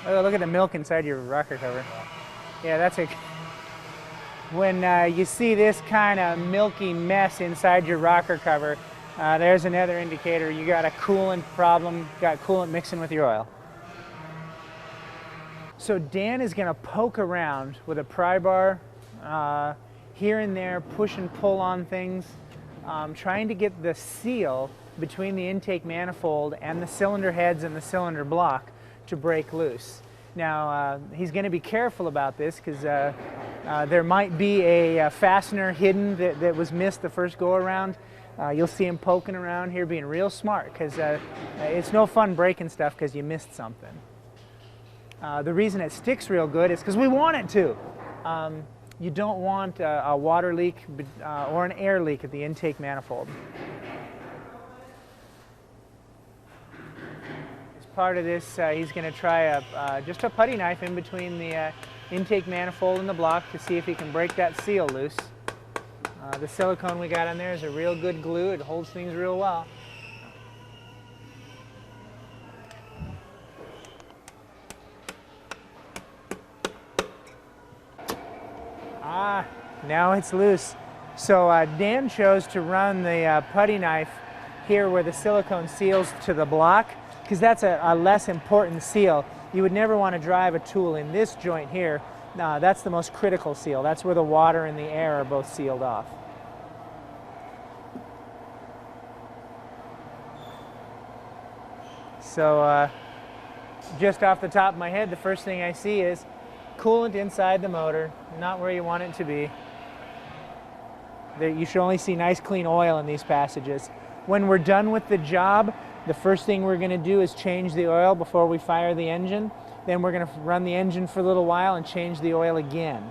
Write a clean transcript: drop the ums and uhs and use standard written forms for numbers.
Oh, look at the milk inside your rocker cover. Yeah, that's a... When you see this kind of milky mess inside your rocker cover, there's another indicator you got a coolant problem, got coolant mixing with your oil. So Dan is going to poke around with a pry bar here and there, push and pull on things, trying to get the seal between the intake manifold and the cylinder heads and the cylinder block to break loose. Now he's going to be careful about this because there might be a fastener hidden that was missed the first go around. You'll see him poking around here being real smart because it's no fun breaking stuff because you missed something. The reason it sticks real good is because we want it to. You don't want a water leak or an air leak at the intake manifold. As part of this, he's going to try just a putty knife in between the intake manifold and the block to see if he can break that seal loose. The silicone we got on there is a real good glue. It holds things real well. Now it's loose. So Dan chose to run the putty knife here where the silicone seals to the block because that's a less important seal. You would never want to drive a tool in this joint here. That's the most critical seal. That's where the water and the air are both sealed off. So just off the top of my head, the first thing I see is coolant inside the motor, not where you want it to be. You should only see nice clean oil in these passages. When we're done with the job, the first thing we're going to do is change the oil before we fire the engine. Then we're going to run the engine for a little while and change the oil again.